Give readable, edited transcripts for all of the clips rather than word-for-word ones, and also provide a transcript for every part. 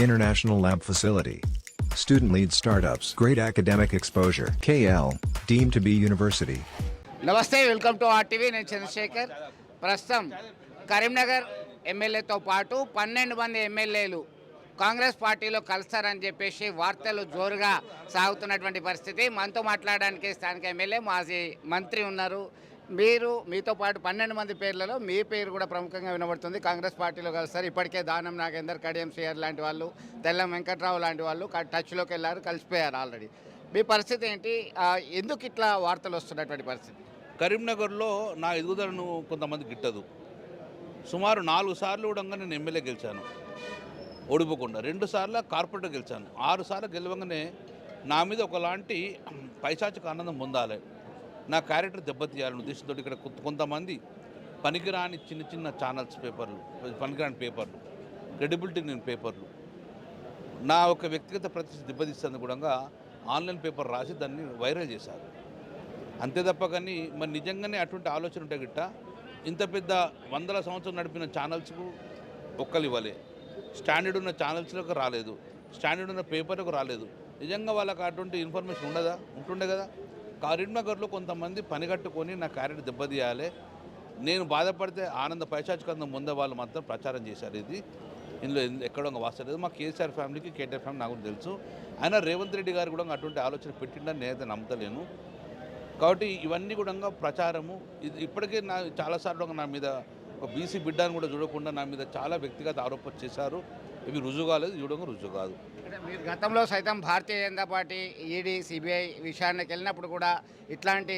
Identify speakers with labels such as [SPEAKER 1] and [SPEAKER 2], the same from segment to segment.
[SPEAKER 1] International lab facility. Student-led startups. Great academic exposure. KL. Deemed to be university.
[SPEAKER 2] నమస్తే, welcome to RTV. నేను చంద్రశేఖర్. ప్రస్తుతం కరీంనగర్ ఎమ్మెల్యేతో పాటు 12 మంది ఎమ్మెల్యేలు కాంగ్రెస్ పార్టీలో కలుస్తారని చెప్పేసి వార్తలు జోరుగా సాగుతున్నటువంటి పరిస్థితి. మనతో మాట్లాడడానికి స్థానిక ఎమ్మెల్యే మాజీ మంత్రి ఉన్నారు. మీతో పాటు 12 మంది పేర్లలో మీ పేరు కూడా ప్రముఖంగా వినబడుతుంది. కాంగ్రెస్ పార్టీలో కలుస్తారు. ఇప్పటికే దానం నాగేందర్, కడియం శ్రీహర్ లాంటి వాళ్ళు, తెల్లం వెంకట్రావు లాంటి వాళ్ళు టచ్లోకి వెళ్ళారు, కలిసిపోయారు ఆల్రెడీ. మీ పరిస్థితి ఏంటి? ఎందుకు ఇట్లా వార్తలు వస్తున్నటువంటి పరిస్థితి?
[SPEAKER 3] కరీంనగర్లో నా ఎదుగుదలను కొంతమంది గిట్టదు. సుమారు 4 సార్లు కూడా నేను ఎమ్మెల్యే గెలిచాను ఓడిపోకుండా. 2 సార్లు కార్పొరేటర్ గెలిచాను. 6 సార్లు గెలవగానే నా మీద ఒకలాంటి పైశాచిక ఆనందం పొందాలి, నా క్యారెక్టర్ దెబ్బతీయాలని ఉద్దేశంతో ఇక్కడ కొంతమంది పనికిరాని చిన్న చిన్న ఛానల్స్ పేపర్లు, పనికిరాని పేపర్లు, క్రెడిబిలిటీ లేని పేపర్లు, నా ఒక వ్యక్తిగత ప్రతిష్ట దెబ్బతీస్తుంది కూడా ఆన్లైన్ పేపర్ రాసి దాన్ని వైరల్ చేశారు. అంతే తప్ప కానీ మరి నిజంగానే అటువంటి ఆలోచన ఉంటే గిట్ట ఇంత పెద్ద 100ల సంవత్సరం నడిపిన ఛానల్స్కు ఒక్కలు ఇవ్వలే, స్టాండర్డ్ ఉన్న ఛానల్స్లకు రాలేదు, స్టాండర్డ్ ఉన్న పేపర్లకు రాలేదు. నిజంగా వాళ్ళకి అటువంటి ఇన్ఫర్మేషన్ ఉంటుండే కదా. కరీంనగర్లో కొంతమంది పనిగట్టుకొని నా క్యారెక్టర్ దెబ్బతీయాలి, నేను బాధపడితే ఆనంద పైశాచికందం ముందే వాళ్ళు మాత్రం ప్రచారం చేశారు. ఇందులో ఎక్కడో వాస్తలేదు. మా కేసీఆర్ ఫ్యామిలీకి కేటీఆర్ ఫ్యామిలీ నాకు తెలుసు. అయినా రేవంత్ రెడ్డి గారు కూడా అటువంటి ఆలోచన పెట్టిందని నేనైతే నమ్మతలేను. కాబట్టి ఇవన్నీ కూడా ప్రచారము. ఇప్పటికే చాలాసార్లు నా మీద ఒక బీసీ బిడ్డను కూడా చూడకుండా నా మీద చాలా వ్యక్తిగత ఆరోపణలు చేశారు. ఇవి రుజువు కాలేదు, చూడడం రుజువు కాదు.
[SPEAKER 2] మీరు గతంలో సైతం Bharatiya Janata party, ED, CBI విషయానికి వెళ్ళినప్పుడు కూడా ఇట్లాంటి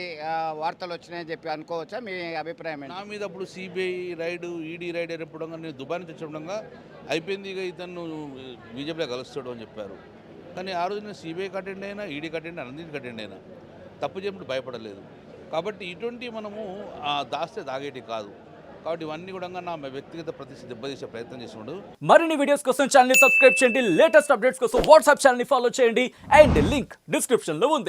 [SPEAKER 2] వార్తలు వచ్చినాయని చెప్పి అనుకోవచ్చా? మీ అభిప్రాయం?
[SPEAKER 3] నా మీద అప్పుడు సిబిఐ రైడు, ఈడీ రైడ్ అయినప్పుడు నేను దుబాయ్ నుంచి వచ్చేటప్పుడు అయిపోయింది, ఇక ఇతను బీజేపీలో కలుస్తాడు అని చెప్పారు. కానీ ఆ రోజు నేను సిబిఐకి అటెండ్ అయినా, ఈడీకి అటెండ్ అయినా, అన్నింటికి అటెండ్ అయినా, తప్పు చేయడం భయపడలేదు. కాబట్టి ఇటువంటి మనము దాస్తే దాగేటి కాదు. కాబట్టి ఇవన్నీ కూడా నా వ్యక్తిగత ప్రతిష్ట దెబ్బతీసే ప్రయత్నం చేసినాడు.
[SPEAKER 4] మరిన్ని వీడియోస్ కోసం ఛానల్ ని సబ్స్క్రైబ్ చేయండి, లేటెస్ట్ అప్డేట్స్ కోసం వాట్సాప్ ఛానల్ ని ఫాలో చేయండి, అండ్ లింక్ డిస్క్రిప్షన్ లో ఉంది.